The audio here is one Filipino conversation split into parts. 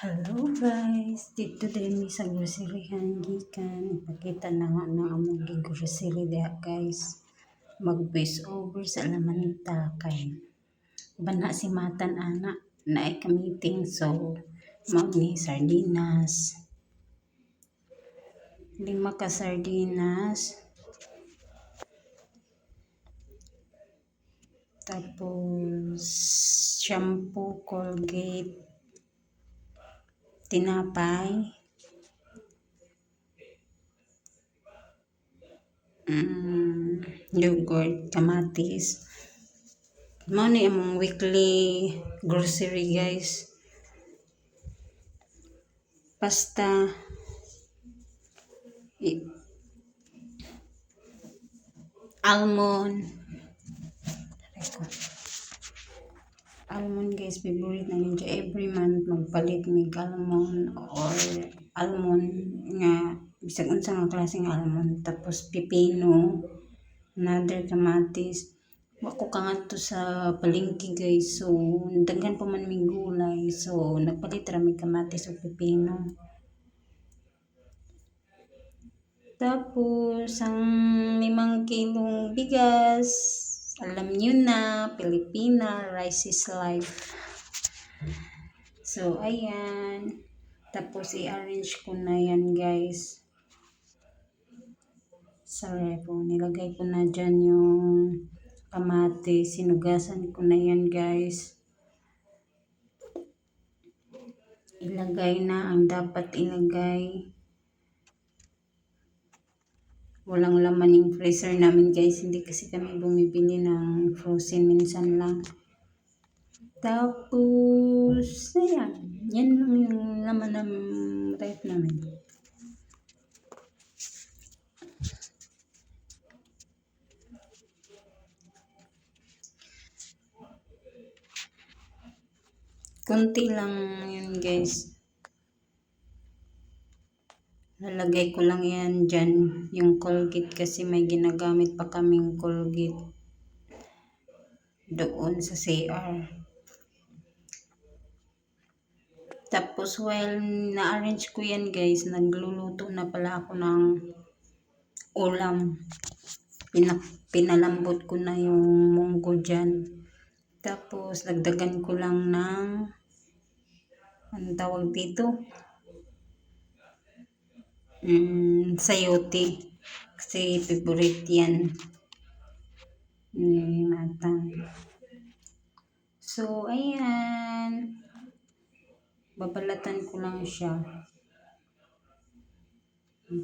Hello guys, dito din mi sa groceryhan gikan. Ipakita na nga na among grocery diha guys. Mag voice over sa lamanita kay bana si matan ana na ay ka-meeting so magni sardinas. 5 ka sardinas. Tapos shampoo, Colgate, tinapay, yogurt, kamatis. Mao ni among weekly grocery guys. Pasta, almond. Almond guys, favorite na ninyo. Every month magpalit mig almond or almond nga bisag unsa nga klaseng almond. Tapos pipino, another kamatis. Wako ka nga to sa palengke guys. So, daghan pa man may gulay. So, nagpalit ra may kamatis o pipino. Tapos, ang 5 kilong bigas. Alam nyo na, Pilipina, rice is life. So, ayan. Tapos, i-arrange ko na yan guys. Sorry po, nilagay ko na dyan yung kamatis. Sinugasan ko na yan guys. Ilagay na ang dapat ilagay. Walang laman yung freezer namin guys. Hindi kasi kami bumibili ng frozen, minsan lang. Tapos, ayan. Yan lang yung laman ng ref namin. Kunti lang yun guys. Lalagay ko lang yan dyan, yung Colgate kasi may ginagamit pa kaming Colgate doon sa CR. Tapos while na-arrange ko yan guys, nagluluto na pala ako ng ulam. Pinalambot ko na yung munggo dyan. Tapos dagdagan ko lang ng anong tawag dito? Sayote. Kasi favorite yan ni Matang. So, ayan. Babalatan ko lang siya.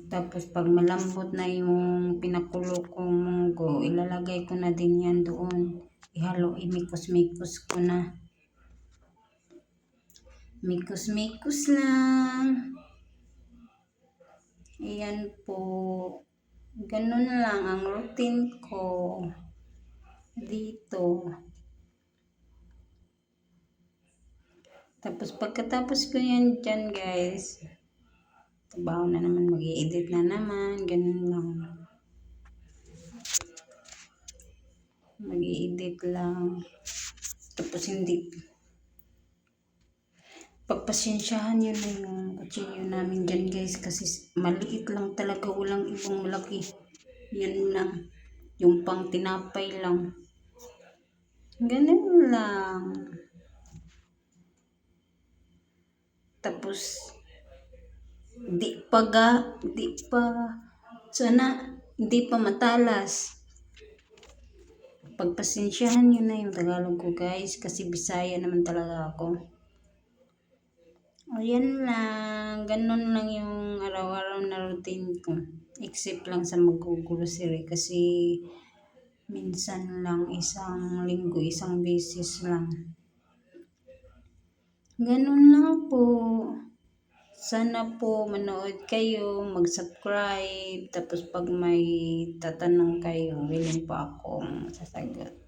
Tapos, pag malambot na yung pinakulo kong munggo, ilalagay ko na din yan doon. Ihalo, imikos-mikos ko na. Mikos-mikos lang. Ayan po. Ganun lang ang routine ko dito. Tapos pagkatapos ko yan dyan guys, trabaho na naman, mag-i-edit na naman, ganun lang. Mag-i-edit lang. Tapos hindi. Pagpasensyahan nyo na yung kutsilyo namin dyan guys, kasi maliit lang talaga, walang ibang malaki. Yan lang. Yung pang tinapay lang. Ganun lang. Tapos, di pa matalas. Pagpasensyahan nyo na yung Tagalog ko guys, kasi Bisaya naman talaga ako. Ayan lang, ganun lang yung araw-araw na routine ko. Except lang sa mag-grocery kasi minsan lang, isang linggo, isang beses lang. Ganun lang po. Sana po manood kayo, mag-subscribe, tapos pag may tatanong kayo, willing po akong sasagot.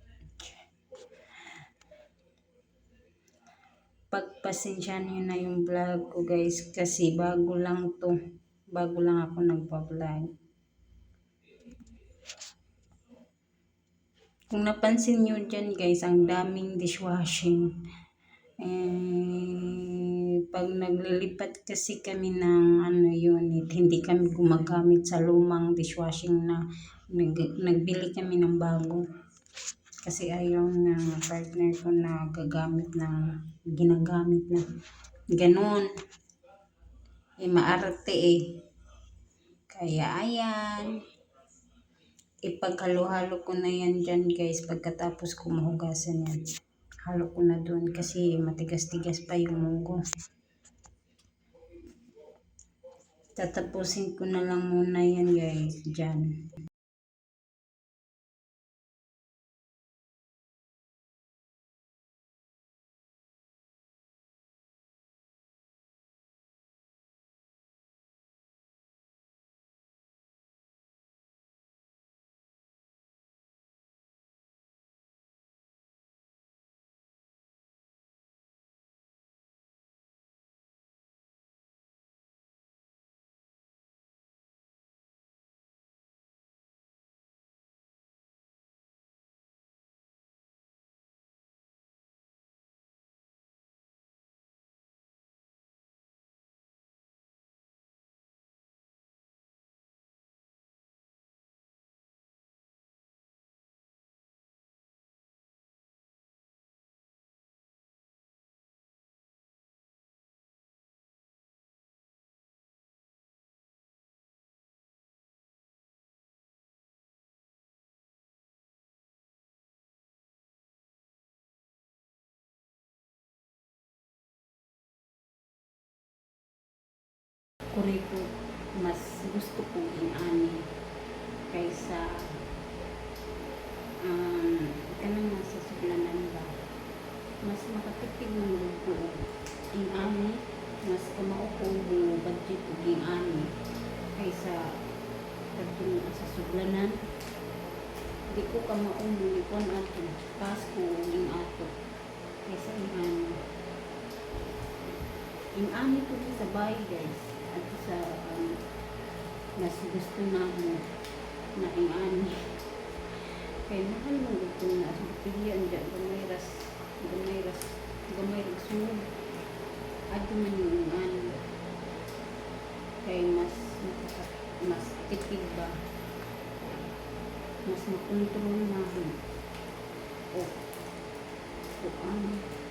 Pagpasensyahan nyo na yung vlog ko guys, kasi bago lang to. Bago lang ako nagpa-vlog. Kung napansin nyo dyan guys, ang daming dishwashing. Pag naglilipat kasi kami ng unit, hindi kami gumagamit sa lumang dishwashing na nagbili kami ng bago. Kasi ayaw ng partner ko na ginagamit na ganun. Maarte eh. Kaya ayan. Ipaghalo-halo ko na yan dyan guys pagkatapos ko mahugasan yan. Halo ko na dun kasi matigas-tigas pa yung munggo. Tatapusin ko na lang muna yan guys dyan. Kuriko, mas gusto kong inani kaysa kanang nasa suglanan ba. Mas makatipid ng lugo. Inani, mas kamao ko mo budget og inani kaysa kadtong sa suglanan. Di ko kamaong bulikon ato, Pasko ning ato kaysa inani. Inani ko sa bahay guys. At sa mas gusto na mo na inani. Kaya mahal mo ito na pilihan dyan gamay ras sunod ato man yung inani. Kaya mas tipid ba, mas makontrol na o ano.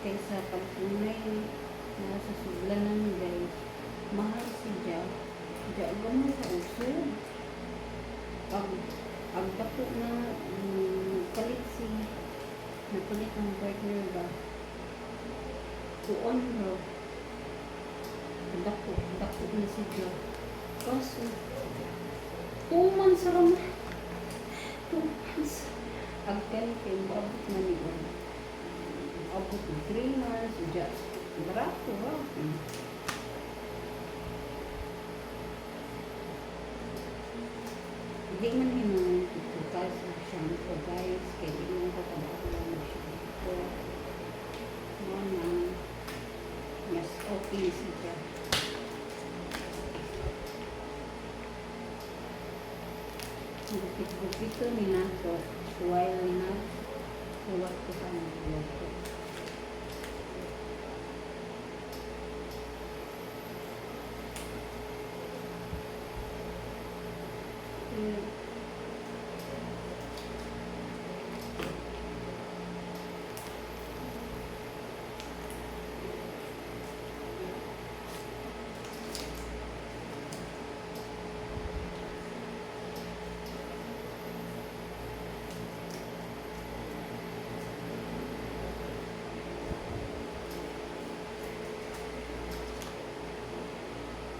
Kaysa pagpunay na sa suglanan guys, mahal siya. Diya gamay sa usod. Ang dapo na napalit ang partner ba? Tuon bro. Dapo na siya. Kaso, 2 months ram. 2 months. Agkan kay mabot na niyon. Abot ng 3 months, just barato ha. Hindi man hinunin ito kasi shampoo guys, kaya hindi mo ko tabakulan ng shampoo. Mas okay siya. Gupit-gupit ito ni nato, while na huwag ko sa mga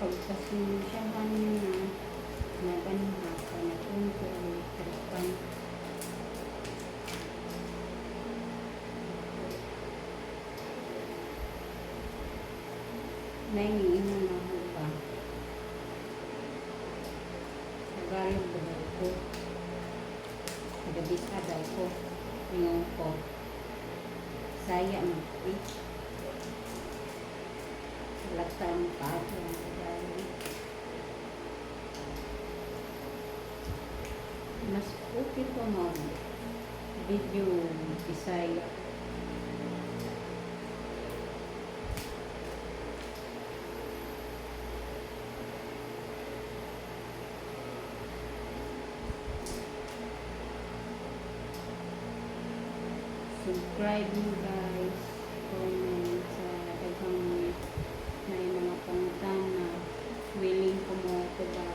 pagpasensyahan niyo na banha ka na control terapan na iniinom na ho ba Tagalog ba daw ko Tagalog daw ko ngayon ko saya mag-preach atang paano guys. Mas okay pa mag video Bisaya. Subscribe mo guys, comment sa daghang may mga pangutana, willing ko mo ito ba.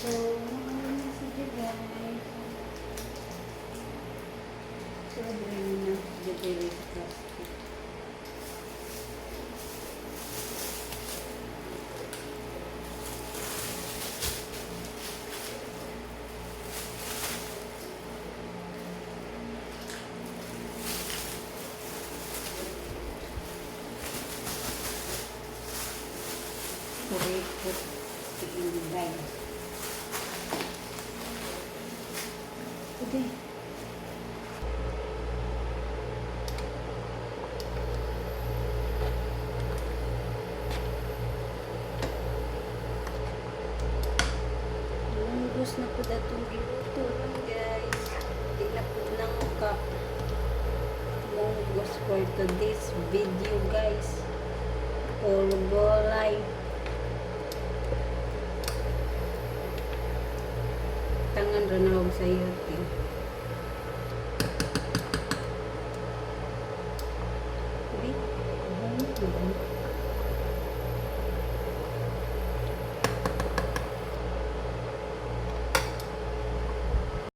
So, sige guys. So, bring na dito sa plastic. Kurikot si Inday. Okay. Lunggos na po datong giluto lang guys. Di na po lang ka lunggos for today's video guys. For golay. Tangan ranawag sa yote.